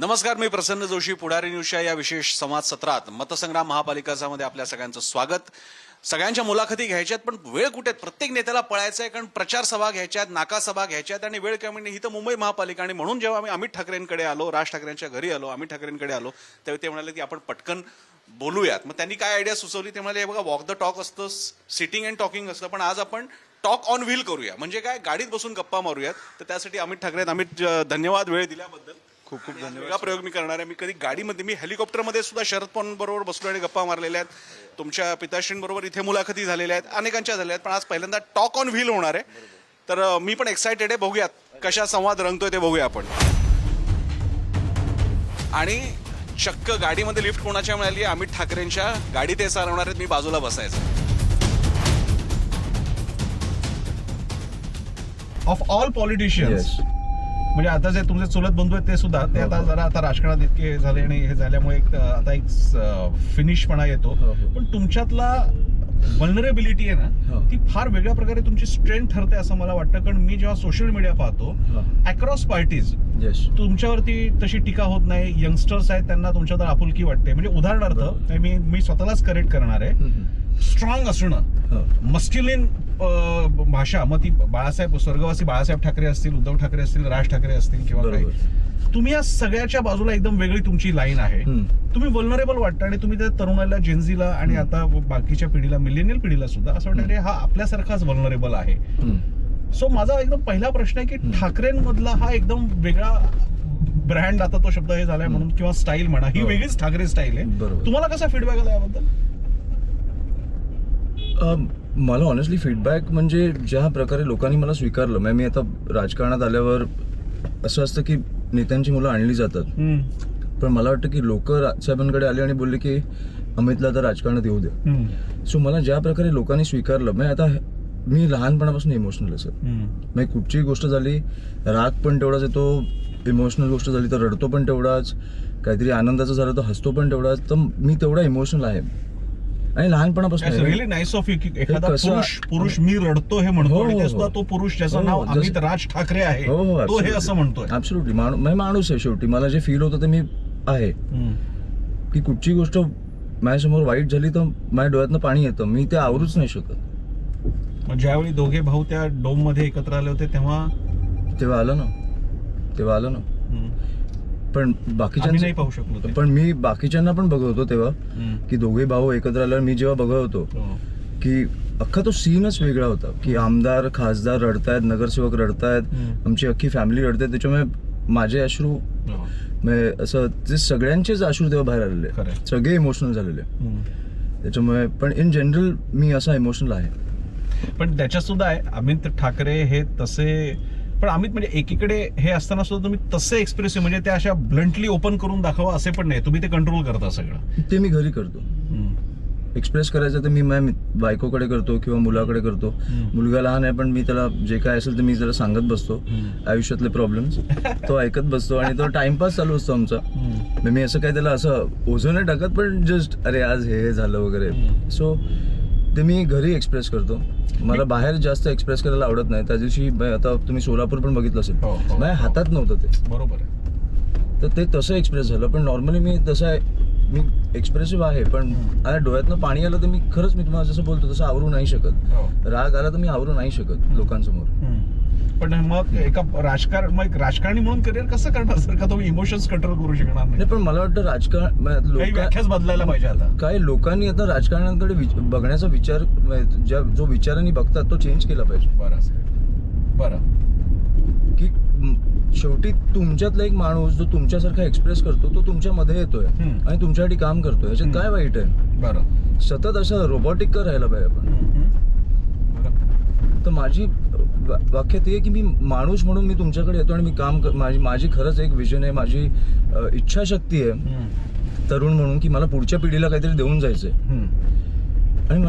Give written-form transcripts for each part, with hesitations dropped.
नमस्कार, मी प्रसन्न जोशी. पुढारी न्यूजच्या या विशेष संवाद सत्रात मतसंग्राम महापालिकामध्ये आपल्या सगळ्यांचं स्वागत. सगळ्यांच्या मुलाखती घ्यायच्यात, पण वेळ कुठे? प्रत्येक नेत्याला पळायचं आहे, कारण प्रचार सभा घ्यायच्यात, नाका सभा घ्यायच्यात आणि वेळ कमी. ही तर मुंबई महापालिका. आणि म्हणून जेव्हा आम्ही अमित ठाकरेंकडे आलो, राज ठाकरेंच्या घरी आलो, अमित ठाकरेंकडे आलो, तेव्हा ते म्हणाले की आपण पटकन बोलूयात. मग त्यांनी काय आयडिया सुचवली? ते म्हणाले, बघा, वॉक द टॉक असतं, सिटिंग अँड टॉकिंग असतं, पण आज आपण टॉक ऑन व्हील करूया. म्हणजे काय, गाडीत बसून गप्पा मारूयात. तर त्यासाठी अमित ठाकरे, अमित, धन्यवाद वेळ दिल्याबद्दल. खूप खूप धन्यवाद. वेगळा प्रयोग मी करणार आहे. मी कधी गाडीमध्ये, मी हेलिकॉप्टरमध्ये सुद्धा शरद पवारांबरोबर बसलो आणि गप्पा मारलेल्या आहेत. तुमच्या पिताश्रींबरोबर इथे मुलाखती झालेल्या आहेत, अनेकांच्या झालेल्या आहेत, पण आज पहिल्यांदा टॉक ऑन व्हील होणार आहे. तर मी पण एक्सायटेड आहे. बघूयात कशा संवाद रंगतोय ते बघूया आपण. आणि चक्क गाडीमध्ये लिफ्ट कोणाच्या मिळाली? अमित ठाकरेंच्या. गाडी ते चालवणार आहेत, मी बाजूला बसायचं. ऑफ ऑल पॉलिटिशियन्स, म्हणजे आता जे तुमचे चुलत बंधू आहेत ते सुद्धा, ते आता जरा आता राजकारणात इतके झाले आणि हे झाल्यामुळे आता एक फिनिशपणा येतो. पण तुमच्यातला वल्नरेबिलिटी आहे ना, ती फार वेगळ्या प्रकारे तुमची स्ट्रेंथ ठरते असं मला वाटतं. कारण मी जेव्हा सोशल मीडिया पाहतो, अक्रॉस पार्टीज तुमच्यावरती तशी टीका होत नाही. यंगस्टर्स आहेत, त्यांना तुमच्यावर आपुलकी वाटते. म्हणजे उदाहरणार्थ मी स्वतःलाच करेक्ट करणार आहे, स्ट्रॉंग असणं, मस्क्युलिन भाषा, मग ती स्वर्गवासी बाळासाहेब ठाकरे असतील, उद्धव ठाकरे असतील, राज ठाकरे असतील किंवा काही, तुम्ही या सगळ्याच्या बाजूला एकदम वेगळी तुमची लाईन आहे. तुम्ही वल्नरेबल वाटतं आणि तुम्ही त्या तरुणाला, जेनझीला आणि आता बाकीच्या पिढीला, मिलेनियल पिढीला सुद्धा असं वाटतं, अरे हा आपल्यासारखाच वल्नरेबल आहे. सो माझा एकदम पहिला प्रश्न आहे की ठाकरेंमधला हा एकदम वेगळा ब्रँड, आता तो शब्द हे झालाय म्हणून, किंवा स्टाईल म्हणा, ही वेगळीच ठाकरे स्टाईल आहे. तुम्हाला कसा फीडबॅक आला याबद्दल? मला ऑनेस्टली फीडबॅक म्हणजे ज्या प्रकारे लोकांनी मला स्वीकारलं, मी आता राजकारणात आल्यावर असं असतं की नेत्यांची मुलं आणली जातात, पण मला वाटतं की लोक साहेबांकडे आले आणि बोलले की अमितला तर राजकारणात येऊ द्या. सो मला ज्या प्रकारे लोकांनी स्वीकारलं, मी लहानपणापासून इमोशनल असं, कुठचीही गोष्ट झाली, राग पण तेवढाच येतो, इमोशनल गोष्ट झाली तर रडतो पण तेवढाच, काहीतरी आनंदाचं झालं तर हसतो पण तेवढाच. तर मी तेवढा इमोशनल आहे आणि लहानपणापासून. रिअली नाईस ऑफ यू की एखादा पुरुष मी रडतो हे म्हणतो, आणि ते सुद्धा तो पुरुष ज्याचं नाव अमित राज ठाकरे आहे, तो हे असं म्हणतोय. ऍब्सोल्युटली. माणूस आहे शेवटी. मला जे फील होतं ते मी आहे की कुठची गोष्ट माझ्यासमोर वाईट झाली तर माझ्या डोळ्यातनं पाणी येतं, मी ते आवरूच नाही शकत. ज्यावेळी दोघे भाऊ त्या डोम मध्ये एकत्र आले होते तेव्हा आलं ना. पण बाकीच्या नाही पाहू शकलो, पण मी बाकीच्यांना पण बघवतो तेव्हा की दोघे भाऊ एकत्र आल्यावर मी जेव्हा बघवतो की अख्खा तो सीनच वेगळा होता की आमदार, खासदार रडतायत, नगरसेवक रडतायत, आमची अख्खी फॅमिली रडते. त्याच्यामुळे माझे अश्रू, असं ते सगळ्यांचेच अश्रू तेव्हा बाहेर आलेले, सगळे इमोशनल झालेले. त्याच्यामुळे पण इन जनरल मी असा इमोशनल आहे. पण त्याच्यात सुद्धा आहे अमित ठाकरे हे तसे, पण अमित म्हणजे एकीकडे हे असताना सुद्धा तुम्ही तसे एक्सप्रेसिव्ह, म्हणजे ते अशा ब्लंटली ओपन करून दाखवा असे पण नाही, तुम्ही ते कंट्रोल करता सगळं. ते मी घरी करतो. एक्सप्रेस करायचं तर मी माझ्या बायकोकडे करतो किंवा मुलाकडे करतो. मुलगा लहान आहे, पण मी त्याला जे काय असेल ते मी त्याला सांगत बसतो, आयुष्यातले प्रॉब्लेम्स तो ऐकत बसतो आणि तो टाइमपास चालू असतो आमचा. मी असं काय त्याला असं ओझं नाही टाकत, पण जस्ट अरे आज हे झालं वगैरे. सो ते मी घरी एक्सप्रेस करतो. मला बाहेर जास्त एक्सप्रेस करायला आवडत नाही. त्या दिवशी आता तुम्ही सोलापूर पण बघितलं असेल, माझ्या हातात नव्हतं ते, बरोबर आहे, तर ते तसं एक्सप्रेस झालं. पण नॉर्मली मी तसं आहे, मी एक्सप्रेसिव्ह आहे, पण आता डोळ्यातनं पाणी आलं तर मी खरंच, मी तुम्हाला जसं बोलतो तसं आवरू नाही शकत. राग आला तर मी आवरू नाही शकत लोकांसमोर. पण मग राजकारणी म्हणून करिअर कसं करणार सर, का तुम्ही इमोशन्स कंट्रोल करू शकणार नाही? पण मला वाटतं व्याख्याच बदलायला पाहिजे. आता काही लोकांनी आता राजकारणाकडे बघण्याचा विचार, जो विचारांनी बघतात तो चेंज केला पाहिजे. बरं की शेवटी तुमच्यातला एक माणूस जो तुमच्यासारखा एक्सप्रेस करतो, तो तुमच्यामध्ये येतोय आणि तुमच्यासाठी काम करतोय, याच्यात काय वाईट आहे? बरं, सतत असं रोबोटिक का राहायला पाहिजे आपण? तर माझी वाक्य ते आहे की मी माणूस म्हणून मी तुमच्याकडे येतो आणि मी काम माझी खरंच एक विजन आहे, माझी इच्छाशक्ती आहे तरुण म्हणून, की मला पुढच्या पिढीला काहीतरी देऊन जायचंय. आणि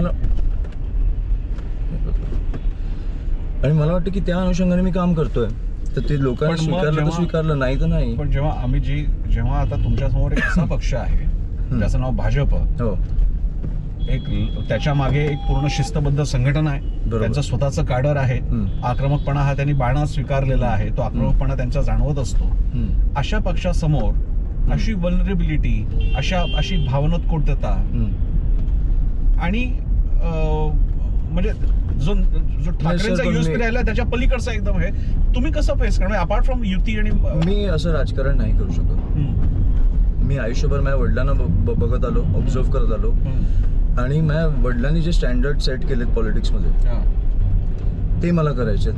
मला वाटतं की त्या अनुषंगाने मी काम करतोय. तर ते लोकांनी स्वीकारलं तर स्वीकारलं, नाही तर नाही. पण जेव्हा आता तुमच्यासमोर एक असा पक्ष आहे ज्याचं नाव भाजप, एक त्याच्या मागे एक पूर्ण शिस्तबद्ध संघटना आहे, त्यांचं स्वतःचं काडर आहे, आक्रमकपणा हा त्यांनी बाणा स्वीकारलेला आहे, तो आक्रमकपणा त्यांचा जाणवत असतो. अशा पक्षासमोर अशी वल्नरेबिलिटी, अशी भावनात्मकता आणि म्हणजे जो ठाकरेंचा युएसपी राहिला त्याच्या पलीकडचा एकदम हे तुम्ही कसं फेस करणार अपार्ट फ्रॉम युती? आणि मी असं राजकारण नाही करू शकत. मी आयुष्यभर माझ्या वडिलांना बघत आलो, ऑब्झर्व करत आलो, आणि माझ्या वडिलांनी जे स्टँडर्ड सेट केलेत पॉलिटिक्समध्ये ते मला करायचे.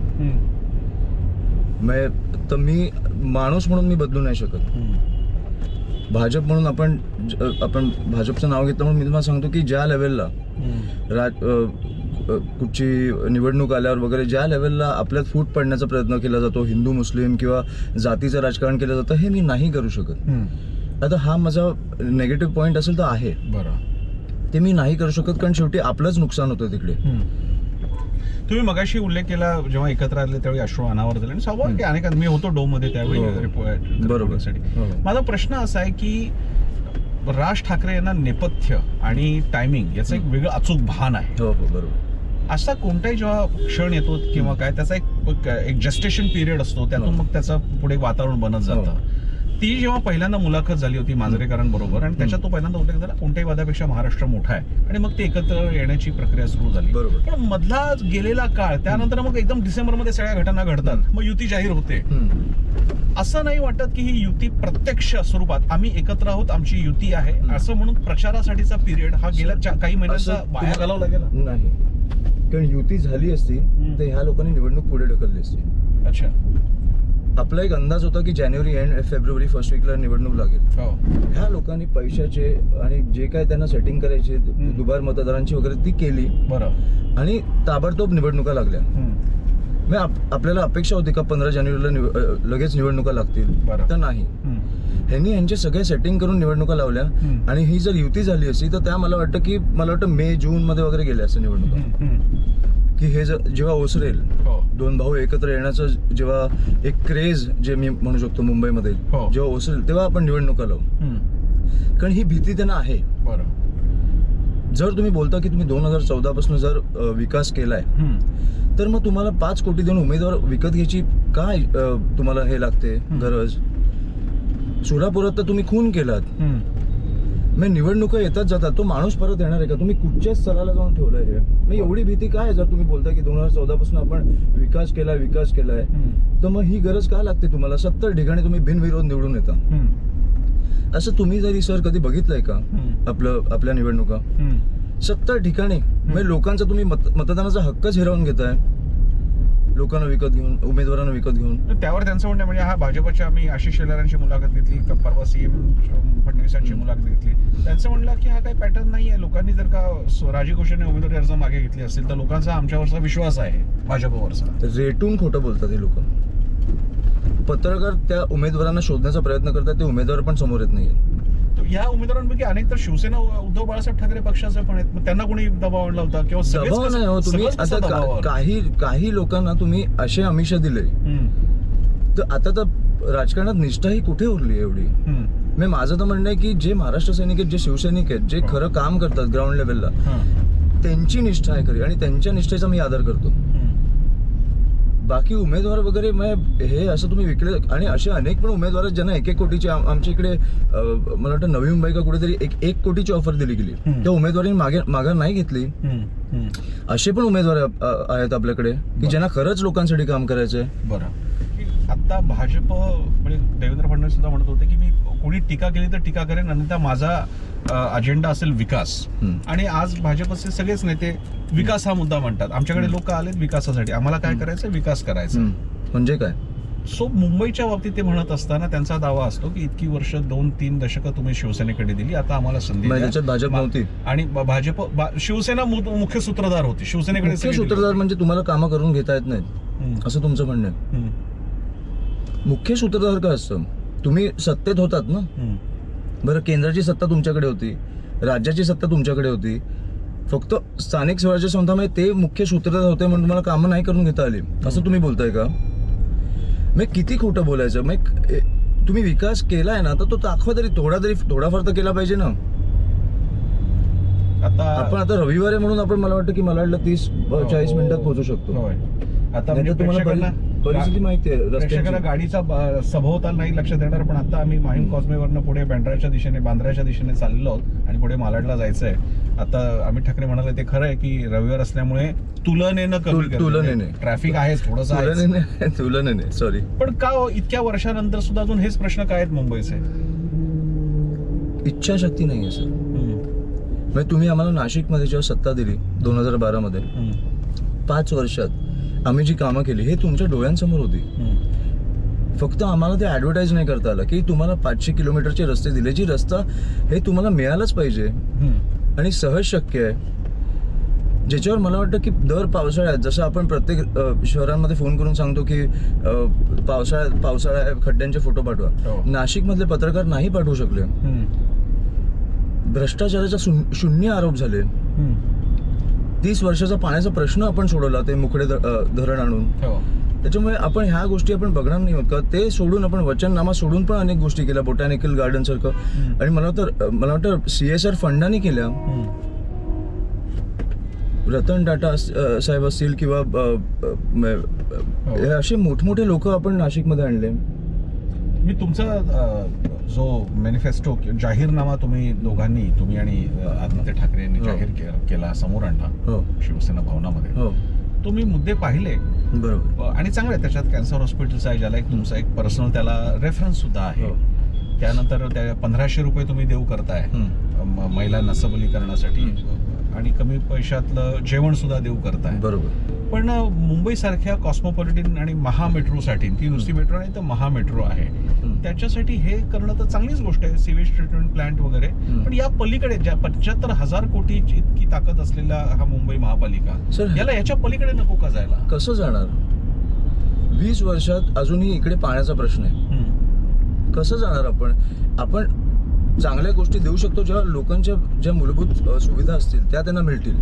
तर मी माणूस म्हणून मी बदलू नाही शकत. भाजप म्हणून आपण भाजपचं नाव घेतलं म्हणून मी तुम्हाला सांगतो की ज्या लेवलला कुठची निवडणूक आल्यावर वगैरे ज्या लेवलला आपल्यात फूट पडण्याचा प्रयत्न केला जातो, हिंदू मुस्लिम किंवा जातीचं राजकारण केलं जातं, हे मी नाही करू शकत. आता हा माझा नेगेटिव्ह पॉईंट असेल तर आहे, ते मी नाही करू शकत, कारण शेवटी आपलंच नुकसान होतं तिकडे. तुम्ही मगाशी उल्लेख केला जेव्हा एकत्र आले त्यावेळी अश्रू अनावर झाले आणि स्वाभाविक की अनेक मी होतो डोम मध्ये त्यावेळी बरोबर. माझा प्रश्न असा आहे की राज ठाकरे यांना नेपथ्य आणि टायमिंग याचं एक वेगळं अचूक भान आहे. हो हो बरोबर. असा कोणताही जेव्हा क्षण येतो किंवा काय त्याचा एक जस्टेशन पिरियड असतो, त्यातून मग त्याचं पुढे वातावरण बनत जातं. ती जेव्हा पहिल्यांदा मुलाखत झाली होती मांजरेकरांबरोबर आणि त्याच्यात तो पहिल्यांदा उल्लेख झाला कोणत्याही वादापेक्षा महाराष्ट्र मोठा आहे आणि मग ते एकत्र येण्याची प्रक्रिया सुरू झाली. पण मधला गेलेला काळ त्यानंतर मग एकदम डिसेंबरमध्ये सगळ्या घटना घडतात, मग युती जाहीर होते. असं नाही वाटत की ही युती प्रत्यक्ष स्वरूपात आम्ही एकत्र आहोत, आमची युती आहे असं म्हणून प्रचारासाठीचा पिरियड हा गेल्या काही महिन्यांचा वाया घालवला गेला? नाही, कारण युती झाली असती तर ह्या लोकांनी निवडणूक पुढे ढकलली असती. अच्छा. आपला एक अंदाज होता की जानेवारी एंड फेब्रुवारी फर्स्ट वीकला निवडणूक लागेल. ह्या लोकांनी पैशाचे आणि जे काय त्यांना सेटिंग करायचे दुबार मतदारांची वगैरे ती केली. बरं. आणि ताबडतोब निवडणुका लागल्या. आपल्याला अपेक्षा होती का 15 जानेवारीला लगेच निवडणुका लागतील, तर नाही. ह्यांनी यांचे सगळे सेटिंग करून निवडणुका लावल्या आणि ही जर युती झाली असती तर त्या मला वाटतं मे जून मध्ये वगैरे गेल्या असत्या निवडणुका. की हे जेव्हा ओसरेल, दोन भाऊ एकत्र येण्याचं जेव्हा एक क्रेज जे मी म्हणू शकतो मुंबईमध्ये जेव्हा ओसरेल तेव्हा आपण निवडणुका लावू, कारण ही भीती त्यांना आहे. जर तुम्ही बोलता की तुम्ही 2014 पासून जर विकास केलाय तर मग तुम्हाला 5 कोटी देऊन उमेदवार विकत घ्यायची काय तुम्हाला हे लागते गरज? सोलापुरात तर तुम्ही खून केलात, मग निवडणुका येतात जातात, तो माणूस परत येणार आहे का? तुम्ही कुठच्याच स्तराला जाऊन ठेवलंय हे? मग एवढी भीती काय? जर तुम्ही बोलता की 2014 पासून आपण विकास केलाय तर मग ही गरज काय लागते तुम्हाला? 70 ठिकाणी तुम्ही बिनविरोध निवडून येता. असं तुम्ही जरी सर कधी बघितलंय का आपल्या निवडणुका? 70 ठिकाणी म्हणजे लोकांचा तुम्ही मतदानाचा हक्कच हिरावून घेताय, लोकांना विकत घेऊन, उमेदवारांना विकत घेऊन. त्यावर त्यांचं म्हणणं म्हणजे हा भाजपच्या आम्ही आशिष शेलारांची मुलाखत घेतली, परवा सीएम फडणवीसांची मुलाखत घेतली, त्यांचं म्हणलं की हा काही पॅटर्न नाही आहे. लोकांनी जर का राजी घोषणे उमेदवारी अर्ज मागे घेतली असेल तर लोकांचा आमच्यावरचा विश्वास आहे भाजपवरचा. रेटून खोटं बोलतात हे लोक. पत्रकार त्या उमेदवारांना शोधण्याचा प्रयत्न करतात, ते उमेदवार पण समोर येत नाहीये. या उमेदवारांपैकी अनेक तर शिवसेना उद्धव बाळासाहेब ठाकरे पक्षाचे पण आहेत, मग त्यांना कोणी दबाव आणला होता किंवा दबाव नाही हो. तुम्ही आता काही लोकांना तुम्ही असे आमिष दिले तर आता तर राजकारणात निष्ठा ही कुठे उरली एवढी? मी माझं तर म्हणणं आहे की जे महाराष्ट्र सैनिक आहेत, जे शिवसैनिक आहेत, जे खरं काम करतात ग्राउंड लेवलला, त्यांची निष्ठा आहे खरी आणि त्यांच्या निष्ठेचा मी आदर करतो. बाकी उमेदवार वगैरे हे असं तुम्ही विकले. आणि असे अनेक पण उमेदवार आहेत ज्यांना 1-1 कोटीची आमच्या इकडे मला वाटतं नवी मुंबई का कुठेतरी 1 कोटीची ऑफर दिली गेली, त्या उमेदवारांनी माघार नाही घेतली. असे पण उमेदवार आहेत आपल्याकडे की ज्यांना खरंच लोकांसाठी काम करायचंय. बरं. आता भाजप म्हणजे देवेंद्र फडणवीस सुद्धा म्हणत होते की मी कोणी टीका केली तर टीका करेन, अन्यथा माझा अजेंडा असेल विकास. आणि आज भाजपचे सगळेच नेते विकास हा मुद्दा म्हणतात. आमच्याकडे लोक आलेत विकासासाठी, आम्हाला काय करायचं? विकास करायचा. म्हणजे काय? सो मुंबईच्या बाबतीत ते म्हणत असताना त्यांचा दावा असतो की इतकी वर्ष 2-3 दशकं तुम्ही शिवसेनेकडे दिली, आता आम्हाला संधी त्याच्यात भाजप नव्हती आणि भाजप शिवसेना मुख्य सूत्रधार होती. शिवसेनेकडे सूत्रधार म्हणजे तुम्हाला कामं करून घेता येत नाहीत असं तुमचं म्हणणं आहे? मुख्य सूत्रधार काय असतं? तुम्ही सत्तेत होतात ना. बरं, केंद्राची सत्ता तुमच्याकडे होती, राज्याची सत्ता तुमच्याकडे होती, फक्त स्थानिक स्वराज्य संस्थांमध्ये ते मुख्य सूत्रधार होते म्हणून तुम्हाला कामं नाही करून घेता आली असं तुम्ही बोलताय का? मग किती खोटं बोलायचं? मग तुम्ही विकास केलाय ना तर तो दाखवा तरी, थोडाफार तर केला पाहिजे ना. आता रविवार म्हणून आपण मला वाटतं 30-40 मिनिटात पोहोचू शकतो. आता तुम्हाला परिस्थिती माहिती आहे प्रेक्षकाला रस्त्याची. गाडीचा सभोवताल नाही लक्षात येणार, पण आता आम्ही माहीम कॉजवेवरनं पुढे बांद्राच्या दिशेने चाललेलो आहोत आणि पुढे मालाडला जायचंय. आता आम्ही ठाकरे म्हणाले ते खरं आहे की रविवार असल्यामुळे तुलनेनं कमी तुलनेने. ट्रॅफिक आहेच थोडंसं, तुलनेने सॉरी. पण का हो, इतक्या वर्षानंतर सुद्धा अजून हेच प्रश्न काय आहेत मुंबईचे? इच्छाशक्ती नाहीये सर. म्हणजे तुम्ही आम्हाला नाशिकमध्ये जेव्हा सत्ता दिली 2012 मध्ये, 5 वर्षात आम्ही जी कामं केली हे तुमच्या डोळ्यांसमोर होती. फक्त आम्हाला ते ऍडव्हर्टाईज नाही करता आलं की तुम्हाला 500 किलोमीटरचे रस्ते दिले, जी रस्ता हे तुम्हाला मिळालंच पाहिजे आणि सहज शक्य आहे. ज्याच्यावर मला वाटतं की दर पावसाळ्यात जसं आपण प्रत्येक शहरांमध्ये फोन करून सांगतो की पावसाळ्यात खड्ड्यांचे फोटो पाठवा, नाशिकमधले पत्रकार नाही पाठवू शकले. भ्रष्टाचाराचा शून्य आरोप झाले. 30 वर्षाचा पाण्याचा प्रश्न आपण सोडवला ते मुखडे धरण आणून. त्याच्यामुळे आपण ह्या गोष्टी आपण बघणार नाही होत का? ते सोडून आपण वचननामा सोडून पण अनेक गोष्टी केल्या, बोटॅनिकल गार्डन सारखं. आणि मला वाटतं CSR फंडाने केल्या. रतन टाटा साहेब असतील किंवा असे मोठमोठे लोक आपण नाशिकमध्ये आणले. मी तुमचा जो मॅनिफेस्टो जाहीरनामा तुम्ही आणि आदित्य ठाकरे यांनी जाहीर केला, समोर आणला शिवसेना भवनामध्ये, तुम्ही मुद्दे पाहिले बरोबर आणि चांगले. त्याच्यात कॅन्सर हॉस्पिटलचा आहे, ज्याला तुमचा एक पर्सनल त्याला रेफरन्स सुद्धा आहे. त्यानंतर त्या 1500 रुपये तुम्ही देऊ करताय महिलांना सबलीकरणासाठी आणि कमी पैशातलं जेवण सुद्धा देऊ करताय. बरोबर. पण मुंबई सारख्या कॉस्मोपॉलिटन आणि महामेट्रोसाठी, ती नुसती मेट्रो नाही तर महामेट्रो आहे, त्याच्यासाठी हे करणं तर चांगलीच गोष्ट आहे, सिवेज ट्रीटमेंट प्लांट वगैरे. पण या पलीकडे ज्या 75,000 कोटीची इतकी ताकद असलेला हा मुंबई महापालिका, याला याच्या पलीकडे नको का जायला? कसं जाणार? 20 वर्षात अजूनही इकडे पाण्याचा प्रश्न आहे. कसं जाणार आपण चांगल्या गोष्टी देऊ शकतो जेव्हा लोकांच्या ज्या मूलभूत सुविधा असतील त्या त्यांना मिळतील.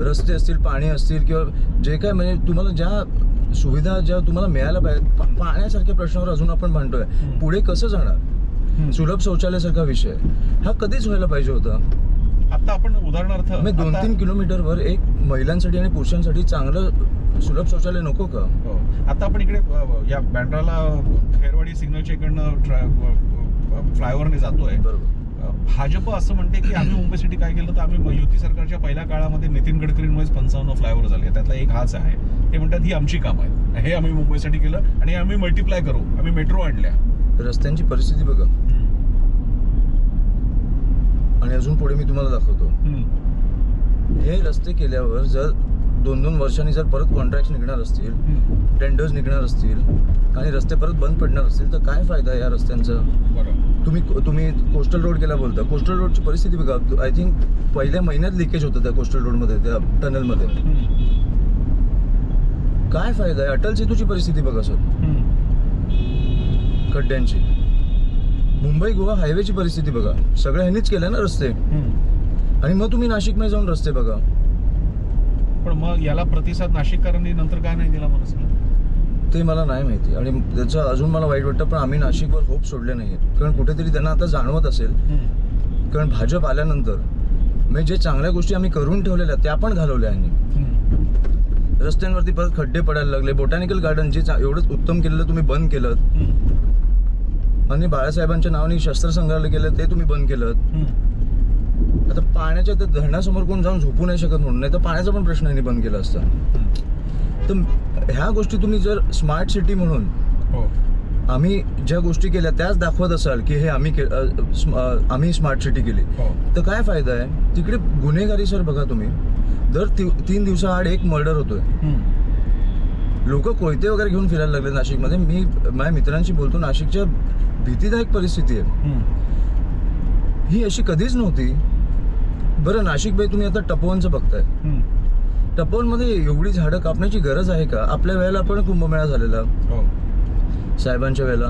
रस्ते असतील, पाणी असतील किंवा जे काय, म्हणजे तुम्हाला ज्या सुविधा ज्या तुम्हाला मिळायला पाहिजे. पाण्यासारख्या प्रश्नावर अजून आपण भांडतोय. पुढे कसं जाणार? सुलभ शौचालयासारखा विषय हा कधीच व्हायला पाहिजे होता. आता आपण उदाहरणार्थ 2-3 किलोमीटरवर एक महिलांसाठी आणि पुरुषांसाठी चांगलं सुलभ शौचालय नको का? आता आपण इकडे या बँड्राला खैरवाडी सिग्नलच्या इकडनं फ्लायओव्हरने जातोय. भाजप असं म्हणते की आम्ही मुंबई सिटी काय केलं तर आम्ही युती सरकारच्या पहिल्या काळामध्ये नितीन गडकरींमुळेच 55 फ्लायओव्हर झाले, त्यातला एक हाच आहे. ते म्हणतात ही आमची काम आहे, हे आम्ही मुंबईसाठी केलं आणि आम्ही मल्टिप्लाय करू, आम्ही मेट्रो आणल्या. रस्त्यांची परिस्थिती बघा. आणि अजून पुढे मी तुम्हाला दाखवतो. हे रस्ते केल्यावर जर 2-2 वर्षांनी जर परत कॉन्ट्रॅक्ट निघणार असतील, टेंडर्स निघणार असतील आणि रस्ते परत बंद पडणार असतील तर काय फायदा आहे या रस्त्यांचा? तुम्ही कोस्टल रोड केला बोलता. कोस्टल रोडची परिस्थिती बघा. आय थिंक पहिल्या महिन्यात लिकेज होतं त्या कोस्टल रोडमध्ये, त्या टनलमध्ये. काय फायदा आहे? अटल सेतूची परिस्थिती बघा सर, खड्ड्यांची. मुंबई गोवा हायवेची परिस्थिती बघा. सगळ्या ह्यांनीच केलं ना रस्ते. आणि मग तुम्ही नाशिकमध्ये जाऊन रस्ते बघा. पण मग याला प्रतिसाद नाशिककरांनी नंतर काय नाही दिला मला ते मला नाही माहिती आणि त्याचं अजून मला वाईट वाटतं. पण आम्ही नाशिकवर होप सोडले नाहीये, कारण कुठेतरी त्यांना आता जाणवत असेल. कारण भाजप आल्यानंतर म्हणजे जे चांगल्या गोष्टी आम्ही करून ठेवलेल्या त्या पण घालवल्या यांनी. रस्त्यांवरती परत खड्डे पडायला लागले. बोटॅनिकल गार्डन जे एवढंच उत्तम केलेलं तुम्ही बंद केलं. आणि बाळासाहेबांच्या नावाने शस्त्र संग्रहालय केलं ते तुम्ही बंद केलं. आता पाण्याच्या त्या धरणासमोर कोण जाऊन झोपू नाही शकत म्हणून, नाही तर पाण्याचा पण प्रश्न यांनी बंद केला असता. तर ह्या गोष्टी तुम्ही जर स्मार्ट सिटी म्हणून आम्ही ज्या गोष्टी केल्या त्याच दाखवत असाल की हे आम्ही स्मार्ट सिटी केली, तर काय फायदा आहे? तिकडे गुन्हेगारी सर बघा तुम्ही. दर 3 दिवसाआड एक मर्डर होतोय. लोक कोयते वगैरे घेऊन फिरायला लागले नाशिकमध्ये. मी माझ्या मित्रांशी बोलतो, नाशिकच्या भीतीदायक परिस्थिती आहे. ही अशी कधीच नव्हती. बरं नाशिक बाई, तुम्ही आता टपवनचं बघताय. टपवनमध्ये एवढी झाडं कापण्याची गरज आहे का? आपल्या वेळेला पण कुंभमेळा झालेला, साहेबांच्या वेळेला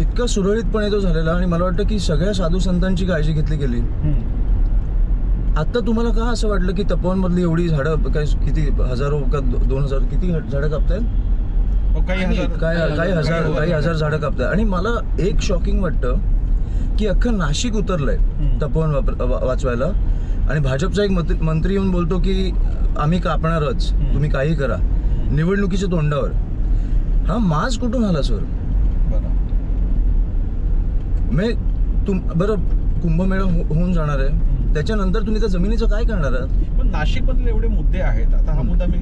इतका सुरळीतपणे तो झालेला आणि मला वाटतं की सगळ्या साधू संतांची काळजी घेतली गेली. आता तुम्हाला का असं वाटलं की तपोवनमधली एवढी झाडं काय किती हजारो का 2000 किती झाडं कापतायत? काही हजार झाडं कापताय. आणि मला एक शॉकिंग वाटतं की अख्खं नाशिक उतरलंय तपोवन वाचवायला आणि भाजपचा एक मंत्री येऊन बोलतो की आम्ही कापणारच, तुम्ही काही करा. निवडणुकीच्या तोंडावर. हा माज कुठून आला सर? बरं. बरं, कुंभमेळा होऊन जाणार आहे, त्याच्यानंतर तुम्ही त्या जमिनीचं काय करणार आहात? पण नाशिक मधले एवढे मुद्दे आहेत. आता हा मुद्दा मी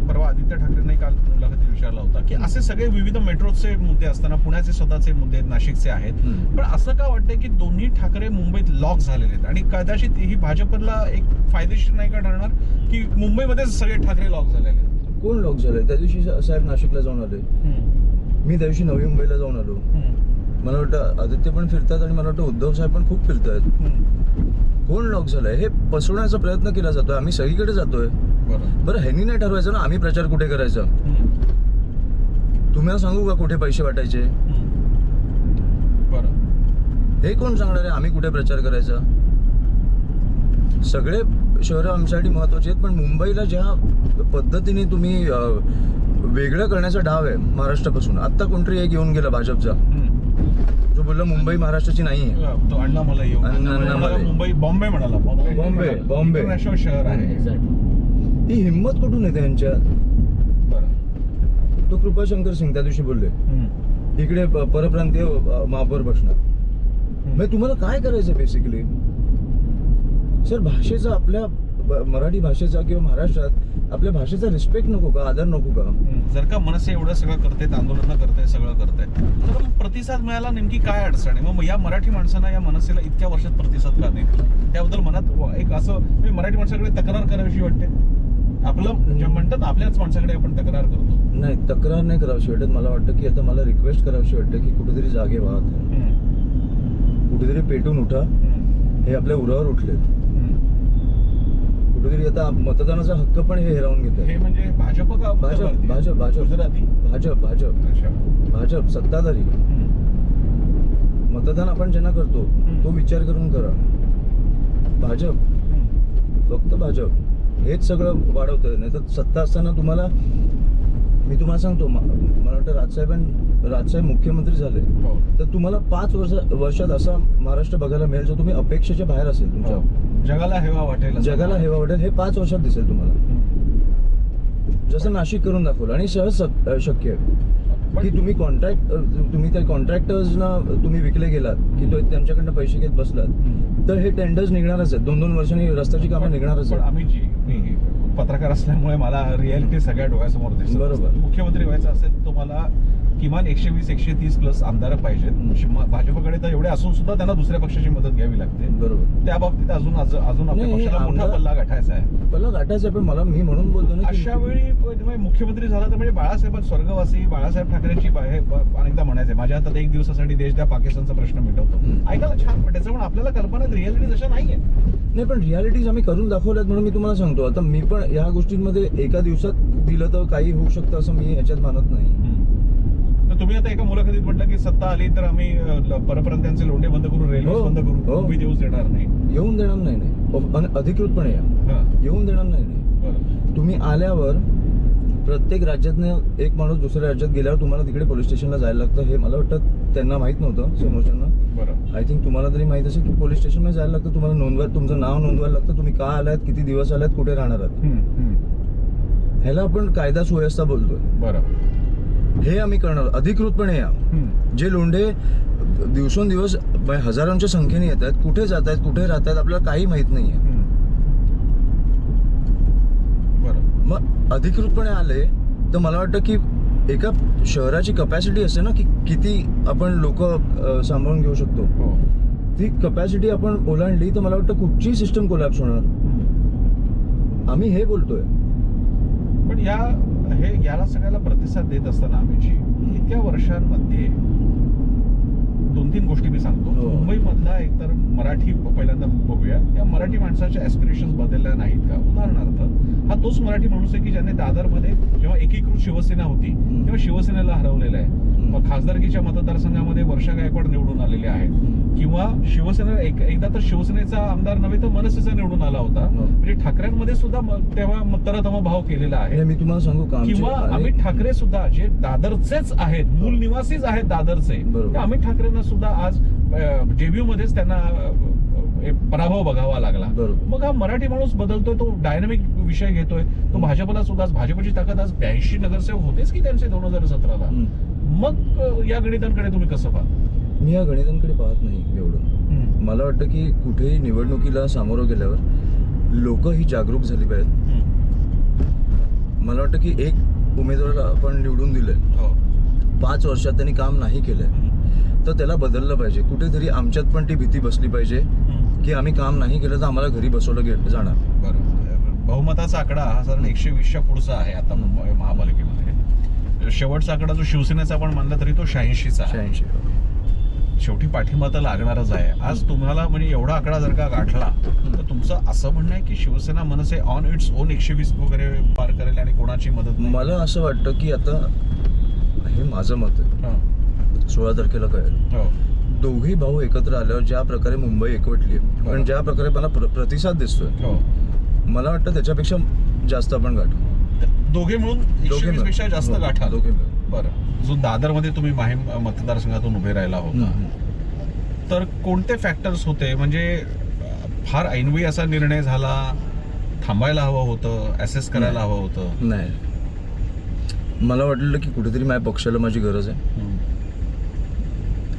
परवा आदित्य ठाकरेंनी काल मुलाखतीत विचारला होता की असे सगळे विविध मेट्रोचे मुद्दे असताना पुण्याचे स्वतःचे मुद्दे आहेत, नाशिकचे आहेत, पण असं का वाटतंय की दोन्ही ठाकरे मुंबईत लॉक झालेले आहेत आणि कदाचित ही भाजपला एक फायदेशीर नाही का ठरणार की मुंबईमध्ये सगळे ठाकरे लॉक झालेले आहेत? कोण लॉक झालंय? त्या दिवशी साहेब नाशिकला जाऊन आले, मी त्या दिवशी नवी मुंबईला जाऊन आलो. मला वाटतं आदित्य पण फिरतात आणि मला वाटतं उद्धव साहेब पण खूप फिरतायत. कोण लॉक झालंय हे पसरवण्याचा प्रयत्न केला जातोय. आम्ही सगळीकडे जातोय. बरं, ह्यांनी नाही ठरवायचं ना आम्ही प्रचार कुठे करायचा? तुम्हाला सांगू का कुठे पैसे वाटायचे? हे कोण सांगणार आहे आम्ही कुठे प्रचार करायचा? सगळे शहरं आमच्यासाठी महत्वाची आहेत, पण मुंबईला ज्या पद्धतीने तुम्ही वेगळं करण्याचा डाव आहे महाराष्ट्रापासून. आता कोणतरी एक येऊन गेला भाजपचा, जो बोलला मुंबई महाराष्ट्राची नाही आहे. तो अण्णा मला मुंबई बॉम्बे म्हणाला. बॉम्बे नॅशनल शहर आहे. ती हिंमत कुठून येते यांच्यात? तो कृपाशंकर सिंग त्या दिवशी बोलले इकडे परप्रांतीय महापौर बसणार. म्हणजे तुम्हाला काय करायचं बेसिकली सर? भाषेचा, आपल्या मराठी भाषेचा किंवा महाराष्ट्रात आपल्या भाषेचा रिस्पेक्ट नको का? आदर नको का? जर का मनसे एवढं सगळं करतायत, आंदोलन करतायत, सगळं करतायत, तर मग प्रतिसाद मिळायला नेमकी काय अडचण आहे? मग या मराठी माणसांना या मनसेला इतक्या वर्षात प्रतिसाद का नाही दिला? त्याबद्दल मनात एक असं मराठी माणसाकडे तक्रार करावीशी वाटते. आपलं जे म्हणतात आपल्याच माणसाकडे आपण तक्रार करतो. नाही, तक्रार नाही करावीशी वाटत. मला वाटतं की आता मला रिक्वेस्ट करावीशी वाटतं की कुठेतरी जागे व्हा, कुठेतरी पेटून उठा. हे आपल्या उरावर उठलेत. कुठेतरी आता मतदानाचा हक्क पण हे हिरावून घेत. हे म्हणजे भाजप का? भाजप सत्ताधारी. मतदान आपण ज्यांना करतो तो विचार करून करा. भाजप, फक्त भाजप हेच सगळं वाढवतंय. नाही तर सत्ता असताना तुम्हाला, मी तुम्हाला सांगतो, मला वाटतं राजसाहेब मुख्यमंत्री झाले तर तुम्हाला 5 वर्षात असा महाराष्ट्र बघायला मिळेल जो तुम्ही अपेक्षेच्या बाहेर असेल. तुमच्या जगाला हेवा वाटेल, जगाला हेवा वाटेल. हे 5 वर्षात दिसेल तुम्हाला. जसं नाशिक करून दाखवलं आणि सहज शक्य आहे की तुम्ही त्या कॉन्ट्रॅक्टर्सना तुम्ही विकले गेलात की तो त्यांच्याकडनं पैसे घेत बसलात तर हे टेंडर्स निघणारच आहेत. 2-2 वर्षांनी रस्त्याची कामं निघणारच आहेत. मी पत्रकार असल्यामुळे मला रियालिटी सगळ्या डोळ्यासमोर दिसते. बरोबर. मुख्यमंत्री व्हायचं असेल तर मला किमान 120-130 प्लस आमदार पाहिजेत. भाजपकडे तर एवढे असून सुद्धा त्यांना दुसऱ्या पक्षाची मदत घ्यावी लागते. बरोबर. त्या बाबतीत अजून आपल्या पक्षाला मोठा पल्ला गाठायचा आहे. पल्ला गाठायचा आहे. पण मी म्हणून बोलतो ना, अशा वेळी मुख्यमंत्री झाला तर म्हणजे बाळासाहेब स्वर्गवासी बाळासाहेब ठाकरेंची अनेकदा म्हणायचे माझ्या हातात 1 दिवसासाठी देश द्या, पाकिस्तानचा प्रश्न मिटवतो. ऐकायला छान वाटायचं, पण आपल्याला कल्पना रियालिटी जशा नाहीये. नाही, पण रियालिटीज आम्ही करून दाखवल्यात म्हणून मी तुम्हाला सांगतो. आता मी पण या गोष्टींमध्ये एका दिवसात दिलं तर काही होऊ शकतं असं मी ह्याच्यात मानत नाही. तर तुम्ही आता एका मुलाखतीत म्हटलं की सत्ता आली तर आम्ही परप्रांत्यांचे लोंढे बंद करू, रेल्वे बंद करू, उभी देऊच देणार नाही. येऊन देणार नाही. अधिकृतपणे येऊन देणार नाही. तुम्ही आल्यावर प्रत्येक राज्यातनं एक माणूस दुसऱ्या राज्यात गेल्यावर तुम्हाला तिकडे पोलीस स्टेशनला जायला लागतं. हे मला वाटतं त्यांना माहित नव्हतं, समोरच्यांना. आय थिंक तुम्हाला तरी माहित असेल की पोलीस स्टेशनला जायला लागतं. तुम्हाला तुमचं नाव नोंदवायला लागतं. तुम्ही का आलात, किती दिवस आलात, कुठे राहणार आहात. ह्याला आपण कायदा सुव्यवस्था बोलतोय. बरं. हे आम्ही करणार अधिकृतपणे. या जे लोंढे दिवसेंदिवस हजारांच्या संख्येने येत आहेत, कुठे जात आहेत, कुठे राहत आहेत, आपल्याला काही माहित नाहीये. मग अधिकृतपणे आले तर मला वाटतं की एका शहराची कपॅसिटी असते ना की किती आपण लोक सांभाळून घेऊ शकतो. ती कपॅसिटी आपण ओलांडली तर मला वाटतं कुठची सिस्टम कोलॅप्स होणार. आम्ही हे बोलतोय. पण याला सगळ्याला प्रतिसाद देत असताना आम्ही इतक्या वर्षांमध्ये 2-3 गोष्टी मी सांगतो. मुंबई मधला एकतर मराठी पहिल्यांदा बघूया. या मराठी माणसाच्या ऍस्पिरेशन्स बदलल्या नाहीत का? उदाहरणार्थ हा तोच मराठी माणूस आहे की ज्याने दादरमध्ये जेव्हा एकीकृत शिवसेना होती तेव्हा शिवसेनेला हरवलेलं आहे. मग खासदारकीच्या मतदारसंघामध्ये वर्षा गायकवाड निवडून आलेले आहेत. किंवा शिवसेना एकदा तर शिवसेनेचा आमदार नव्हे तर मनसेचा निवडून आला होता. म्हणजे ठाकरेंमध्ये सुद्धा तेव्हा तरतम भाव केलेला आहे. मी तुम्हाला सांगू का, किंवा अमित ठाकरे सुद्धा जे दादरचेच आहेत, मूळ निवासीच आहेत दादरचे, अमित ठाकरेंना सुद्धा आज जेबीयू मध्येच त्यांना पराभव बघावा लागला. बरोबर. मग हा मराठी माणूस बदलतोय, तो डायनामिक विषय घेतोय, तो भाजपला सुद्धा, भाजपची ताकद आज 82 नगरसेवक होतेच की त्यांचे 2017ला. मग या गणितांकडे तुम्ही कसं पाहता? मी या गणितांकडे पाहत नाही एवढं. मला वाटतं की कुठेही निवडणुकीला सामोरं गेल्यावर लोक ही जागरूक झाली पाहिजेत. मला वाटतं की एक उमेदवाराला आपण निवडून दिलंय, 5 वर्षात त्यांनी काम नाही केलंय, तर त्याला बदललं पाहिजे. कुठेतरी आमच्यात पण ती भीती बसली पाहिजे की आम्ही काम नाही केलं तर आम्हाला घरी बसवलं जाणार. बरोबर. बहुमताचा आकडा हा साधारण 120च्या पुढचा आहे आता मुंबई महापालिकेमध्ये. शेवटचा आकडा जो शिवसेनेचा पण मानला तरी तो 86चा आहे. 86. शेवटी पाठिंबा तर लागणारच आहे. आज तुम्हाला म्हणजे एवढा आकडा जर का गाठला तर तुमचं असं म्हणणं आहे की शिवसेना मनसे ऑन इट्स ओन 120 वगैरे पार करेल आणि कोणाची मदत नाही? मला असं वाटतं की आता हे माझं मत आहे, 16 तारखेला कळेल. दोघे भाऊ एकत्र आल्यावर ज्या प्रकारे मुंबई एकवटली, पण ज्या प्रकारे मला प्रतिसाद दिसतोय, मला वाटतं त्याच्यापेक्षा जास्त आपण गाठू. दोघे मिळून 120 पेक्षा जास्त गाठा. दोघे मिळून. बरं. जो दादरमध्ये तुम्ही माहीम मतदारसंघातून उभे राहिला होता, तर कोणते फॅक्टर्स होते? म्हणजे फार ऐनवेळी असा निर्णय झाला, थांबायला हवं होतं, असेस करायला हवं होतं? नाही, मला वाटलं की कुठेतरी माझ्या पक्षाला माझी गरज आहे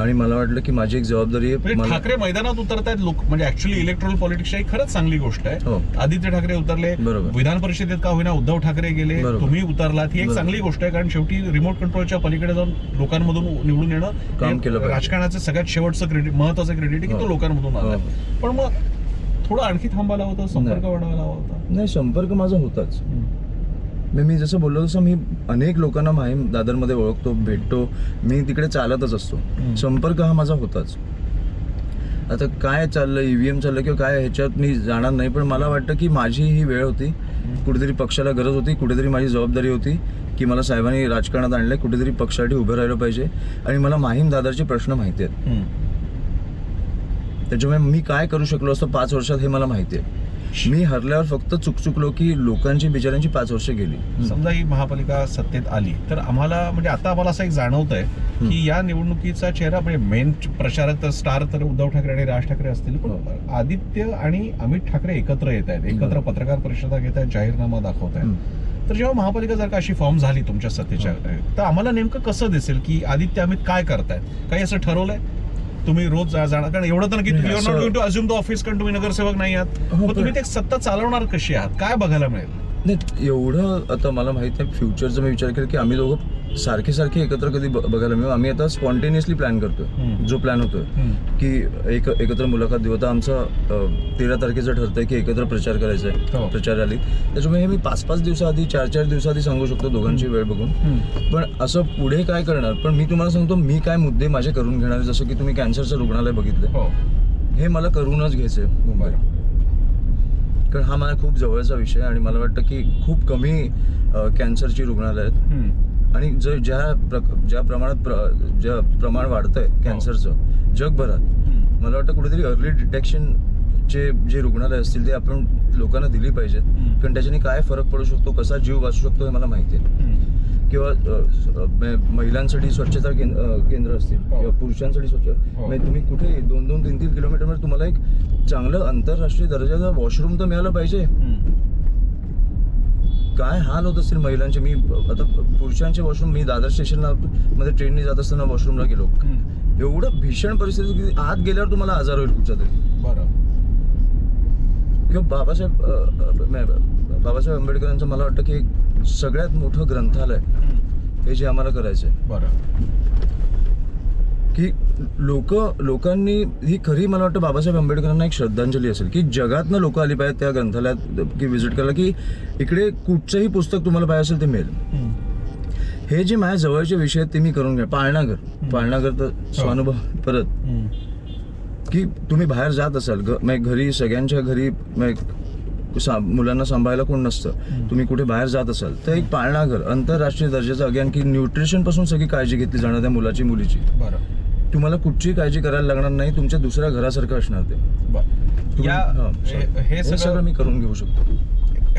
आणि मला वाटलं की माझी एक जबाबदारी आहे. म्हणजे ठाकरे मैदानात उतरतायत लोक, म्हणजे ऍक्च्युअली इलेक्ट्रॉल पॉलिटिक्स ही खरंच चांगली गोष्ट आहे. हो. आदित्य ठाकरे उतरले, बरोबर. विधान परिषदेत का होईना उद्धव ठाकरे गेले, बरोबर. तुम्ही उतरलात, ही एक बरोबर. चांगली गोष्ट आहे. कारण शेवटी रिमोट कंट्रोलच्या पलीकडे जाऊन लोकांमधून निवडून येणं काम हे केलं पाहिजे. राजकारणाचं सगळ्यात शेवटचं क्रेडिट, महत्वाचं क्रेडिट आहे की तो हो. लोकांमधून आला. हो. पण मग थोडं आणखी थांबायला होतं, संपर्क नाही. वाढवायला हवा होता. नाही, संपर्क माझा होताच. मी जसं बोललो तसं मी अनेक लोकांना माहीम दादरमध्ये ओळखतो, भेटतो, मी तिकडे चालतच असतो. संपर्क हा माझा होताच. आता काय चाललं, EVM चाललं किंवा काय, ह्याच्यात मी जाणार नाही. पण मला वाटतं की माझी ही वेळ होती, कुठेतरी पक्षाला गरज होती, कुठेतरी माझी जबाबदारी होती की मला साहेबांनी राजकारणात आणलंय, कुठेतरी पक्षासाठी उभं राहिलं पाहिजे. आणि मला माहीम दादरचे प्रश्न माहिती आहेत, त्याच्यामुळे मी काय करू शकलो असतो 5 वर्षात हे मला माहिती आहे. मी हरल्यावर फक्त चुकलो की लोकांची, बिचाऱ्यांची 5 वर्ष गेली. समजा ही महापालिका सत्तेत आली तर आम्हाला, म्हणजे आता आम्हाला असं एक जाणवत आहे की या निवडणुकीचा चेहरा, म्हणजे मेन प्रचारक तर स्टार तर उद्धव ठाकरे आणि राज ठाकरे असतील, पण आदित्य आणि अमित ठाकरे एकत्र येत आहेत, एकत्र पत्रकार परिषदा घेत आहेत, जाहीरनामा दाखवत आहेत. तर जेव्हा महापालिका जर का अशी फॉर्म झाली तुमच्या सत्तेच्या, तर आम्हाला नेमकं कसं दिसेल की आदित्य अमित काय करतायत? काही असं ठरवलंय तुम्ही रोज जाणार? कारण एवढं तर की you are not going to assume the office, कारण तुम्ही नगरसेवक नाही आहात, मग तुम्ही ते सत्ता चालवणार कशी आहात? काय बघायला मिळेल? नाही, एवढं आता मला माहित नाही. फ्युचरचं मी विचार केला की आम्ही दोघं सारखे एकत्र कधी बघायला मिळू. आम्ही आता स्पॉन्टेनियसली प्लॅन करतोय, जो प्लॅन होतोय की एकत्र मुलाखत देऊ. आता आमचं 13 तारखेचं ठरतंय की एकत्र प्रचार करायचा आहे, प्रचार रॅली. त्याच्यामुळे हे मी 5-5 दिवसाआधी, 4-4 दिवसाआधी सांगू शकतो, दोघांची वेळ बघून. पण असं पुढे काय करणार, पण मी तुम्हाला सांगतो, मी काय मुद्दे माझे करून घेणार. जसं की तुम्ही कॅन्सरचं रुग्णालय बघितलं, हे मला करूनच घ्यायचंय मुंबईत, कारण हा माझा खूप जवळचा विषय आहे. आणि मला वाटतं की खूप कमी कॅन्सरची रुग्णालय आहेत आणि ज्या प्रमाण वाढतंय कॅन्सरचं जगभरात, मला वाटतं कुठेतरी अर्ली डिटेक्शनचे जे रुग्णालय असतील ते आपण लोकांना दिली पाहिजेत. कारण त्याच्याने काय फरक पडू शकतो, कसा जीव वाचू शकतो हे मला माहिती आहे. किंवा महिलांसाठी स्वच्छता केंद्र असतील किंवा पुरुषांसाठी स्वच्छ, म्हणजे तुम्ही कुठे 2-2, 3-3 किलोमीटरमध्ये तुम्हाला एक चांगलं आंतरराष्ट्रीय दर्जाचा वॉशरूम तर मिळालं पाहिजे. काय हाल होत असतील महिलांचे. मी आता पुरुषांचे वॉशरूम, मी दादर स्टेशनला मध्ये ट्रेनने जात असताना वॉशरूमला गेलो, एवढं भीषण परिस्थिती की आत गेल्यावर तुम्हाला आजार होईल कुठचा तरी. किंवा बाबासाहेब आंबेडकरांचं मला वाटतं की एक सगळ्यात मोठं ग्रंथालय हे जे आम्हाला करायचंय, की लोकांनी ही खरी, मला वाटतं बाबासाहेब आंबेडकरांना एक श्रद्धांजली असेल की जगातनं लोक आली पाहिजेत त्या ग्रंथालयात की व्हिजिट करायला, की इकडे कुठचंही पुस्तक तुम्हाला पाहिजे असेल ते मिळेल. हे जे माझ्या जवळचे विषय आहेत ते मी करून घ्या. पाळणाघर तर स्वानुभव परत, की तुम्ही बाहेर जात असाल, घरी सगळ्यांच्या घरी मुलांना सांभाळायला कोण नसतं, तुम्ही कुठे बाहेर जात असाल तर एक पाळणाघर आंतरराष्ट्रीय दर्जाचं, अगेन की न्यूट्रिशन पासून सगळी काळजी घेतली जाणार त्या मुलाची, मुलीची. तुम्हाला कुठची काळजी करायला लागणार नाही, तुमच्या दुसऱ्या घरासारखं असणार ते. हे सगळं मी करून घेऊ शकतो.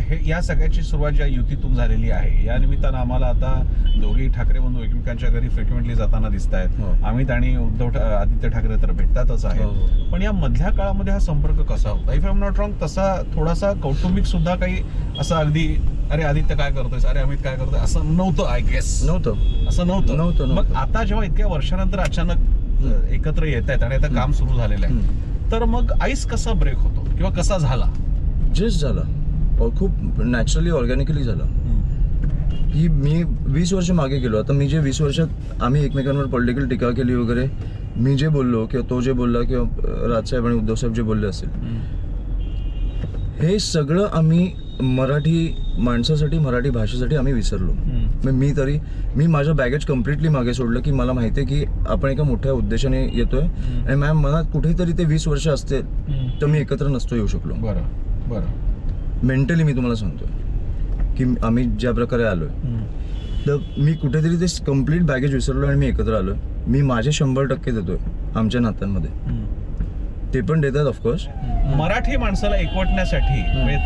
हे या सगळ्याची सुरुवात ज्या युतीतून झालेली आहे या निमित्तानं आम्हाला आता दोघेही ठाकरे बंधू एकमेकांच्या घरी फ्रिक्वेंटली जाताना दिसत आहेत. हो. अमित आणि आदित्य ठाकरे तर भेटतातच हो, आहेत. हो. पण या मधल्या काळामध्ये हा संपर्क कसा होता? If I am not wrong तसा थोडासा कौटुंबिक सुद्धा काही असं अगदी अरे आदित्य काय करतोय, अरे अमित काय करतोय असं नव्हतं. आय गेस नव्हतं. असं नव्हतं. मग आता जेव्हा इतक्या वर्षानंतर अचानक एकत्र येत आहेत आणि आता काम सुरू झालेलं आहे, तर मग आईस कसा ब्रेक होतो किंवा कसा झाला? जस्ट झाला, खूप नॅचरली ऑर्गॅनिकली झाला. की मी 20 वर्ष मागे गेलो. आता मी जे 20 वर्षात आम्ही एकमेकांवर पॉलिटिकल टीका केली वगैरे, मी जे बोललो किंवा तो जे बोलला किंवा राजसाहेब आणि उद्धवसाहेब जे बोलले असेल, हे सगळं आम्ही मराठी माणसासाठी, मराठी भाषेसाठी आम्ही विसरलो. मी माझं बॅगेज कम्प्लिटली मागे सोडलं की मला माहिती आहे की आपण एका मोठ्या उद्देशाने येतोय आणि मॅम मनात कुठेतरी ते 20 वर्ष असते तर मी एकत्र नसतो येऊ शकलो. बरं मेंटली मी तुम्हाला सांगतोय की आम्ही ज्या प्रकारे आलोय, तर मी कुठेतरी ते कम्प्लीट बॅगेज विसरलो आणि मी एकत्र आलोय. मी माझे 100% देतोय आमच्या नात्यांमध्ये, ते पण देतात ऑफकोर्स. मराठी माणसाला एकवटण्यासाठी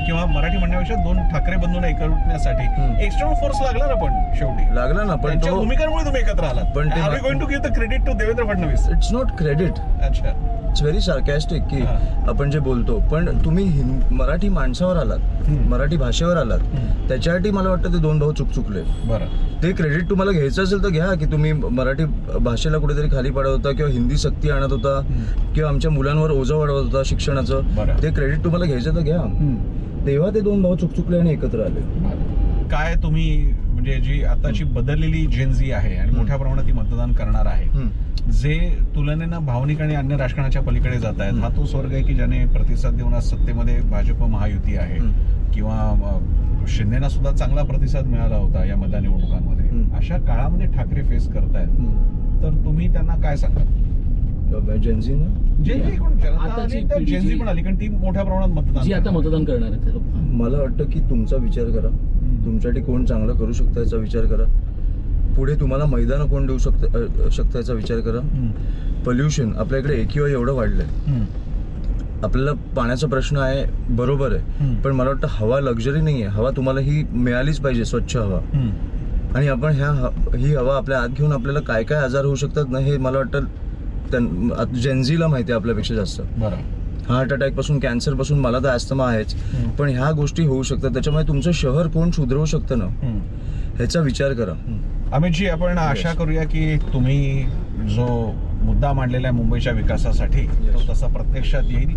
किंवा मराठी म्हणण्यापेक्षा दोन ठाकरे बंधूंना एकवटण्यासाठी एक्सटर्नल फोर्स लागला ना, पण शेवटी लागला ना. पण त्यांच्या भूमिकांमुळे तुम्ही एकत्र आलात. पण ते are we going to give the credit to Devendra Fadnavis? It's not credit, अच्छा, इट्स व्हेरी सार्कॅस्टिक की आपण जे बोलतो, पण तुम्ही मराठी माणसावर आलात, मराठी भाषेवर आलात, त्याच्यासाठी मला वाटतं ते दोन भाऊ चुकले. बरं, ते क्रेडिट तुम्हाला घ्यायचं असेल तर घ्या की तुम्ही मराठी भाषेला कुठेतरी खाली पाडत होता किंवा हिंदी सक्ती आणत होता किंवा आमच्या मुलांवर ओझं वाढवत होता शिक्षणाचं. ते क्रेडिट तुम्हाला घ्यायचं तर घ्या. तेव्हा ते दोन भाऊ चुकले आणि एकत्र आले. काय तुम्ही म्हणजे जी आताची बदललेली जेनझी आहे आणि मोठ्या प्रमाणात ती मतदान करणार आहे, जे तुलनेनं भावनिक आणि अन्य राजकारणाच्या पलीकडे जात आहेत, हा तो स्वर्ग आहे की ज्याने प्रतिसाद देऊन आज सत्तेमध्ये भाजप महायुती आहे किंवा शिंदेना सुद्धा चांगला प्रतिसाद मिळाला होता या मतदान निवडणुकांमध्ये. अशा काळामध्ये ठाकरे फेस करतायत, तर तुम्ही त्यांना काय सांगाल? जेनझी जेनझी पण आली कारण ती मोठ्या प्रमाणात मतदान करणार आहेत. मला वाटतं की तुमचा विचार करा, तुमच्यासाठी कोण चांगलं करू शकतं याचा विचार करा, पुढे तुम्हाला मैदान कोण देऊ शकतं याचा विचार करा. पोल्युशन आपल्या इकडे AQI एवढं वाढलंय, आपल्याला पाण्याचा प्रश्न आहे, बरोबर आहे, पण मला वाटतं हवा लक्झरी नाही आहे. हवा तुम्हाला ही मिळालीच पाहिजे, स्वच्छ हवा. आणि आपण ही हवा आपल्या आत घेऊन आपल्याला काय काय आजार होऊ शकतात ना, हे मला वाटतं जेनझीला माहिती आहे आपल्यापेक्षा जास्त. हार्ट अटॅक पासून, कॅन्सर पासून, मला तर ॲस्थमा आहेच, पण ह्या गोष्टी होऊ शकतात. त्याच्यामुळे तुमचं शहर कोण सुधरवू शकतं ना, ह्याचा विचार करा. अमितजी, आपण आशा करूया की तुम्ही जो मुद्दा मांडलेला आहे मुंबईच्या विकासासाठी, तो तसा प्रत्यक्षात येईल.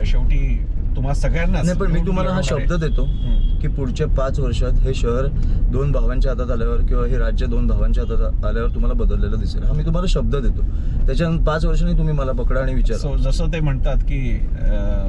शेवटी तुम्हा सगळ्यांना नाही, पण मी तुम्हाला हा शब्द देतो की पुढच्या 5 वर्षात हे शहर 2 भावांच्या हातात आल्यावर किंवा हे राज्य 2 भावांच्या हातात आल्यावर तुम्हाला बदललेलं दिसेल. हा मी तुम्हाला शब्द देतो. त्याच्यानंतर 5 वर्षांनी तुम्ही मला पकडा आणि विचारा. जसं ते म्हणतात की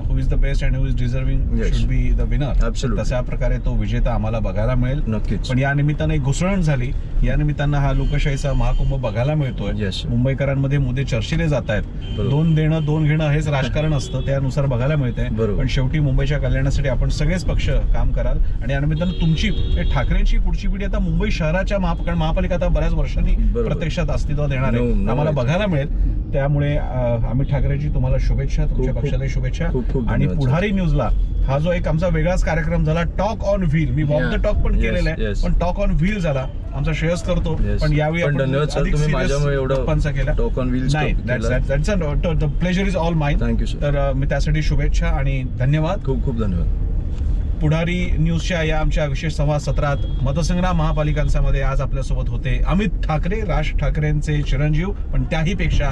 who is the best and who is deserving should be the winner, तशा प्रकारे तो विजेता आम्हाला बघायला मिळेल. नक्कीच. पण या निमित्तानं एक घुसळण झाली, या निमित्तानं हा लोकशाहीचा महाकुंभ बघायला मिळतोय. मुंबईकरांमध्ये मुद्दे चर्चिले जात आहेत. 2 देणं 2 घेणं हेच राजकारण असतं, त्यानुसार बघायला मिळतंय. पण शेवटी मुंबईच्या कल्याणासाठी आपण सगळेच पक्ष काम कराल आणि या निमित्तानं तुमची ठाकरेंची पुढची पिढी आता मुंबई शहराच्या महापालिका आता बऱ्याच वर्षांनी प्रत्यक्षात अस्तित्वात येणार आहे, आम्हाला बघायला मिळेल. त्यामुळे आम्ही ठाकरेंची तुम्हाला शुभेच्छा, तुमच्या पक्षालाही शुभेच्छा. आणि पुढारी न्यूजला हा जो एक आमचा वेगळाच कार्यक्रम झाला, talk on wheel, me walk the talk पण केलेला आहे, पण टॉक ऑन व्हील झाला, आमचा श्रेयस करतो. पण यावेळी pleasure is all mine. Thank you sir. तर मी त्यासाठी शुभेच्छा आणि धन्यवाद, खूप खूप धन्यवाद. पुढारी न्यूजच्या या आमच्या विशेष संवाद सत्रात मतसंग्राम महापालिकांमध्ये आज आपल्यासोबत होते अमित ठाकरे, राज ठाकरेंचे चिरंजीव, पण त्याही पेक्षा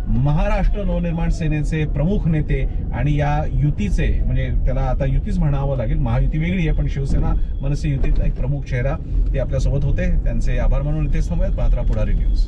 महाराष्ट्र नवनिर्माण सेनेचे प्रमुख नेते आणि या युतीचे, म्हणजे त्याला आता युतीच म्हणावं लागेल, महायुती वेगळी आहे पण शिवसेना मनसे युतीतला एक प्रमुख चेहरा, ते आपल्यासोबत होते. त्यांचे आभार मानून इथेच थांबूयात. पाहत राहा पुढारी न्यूज.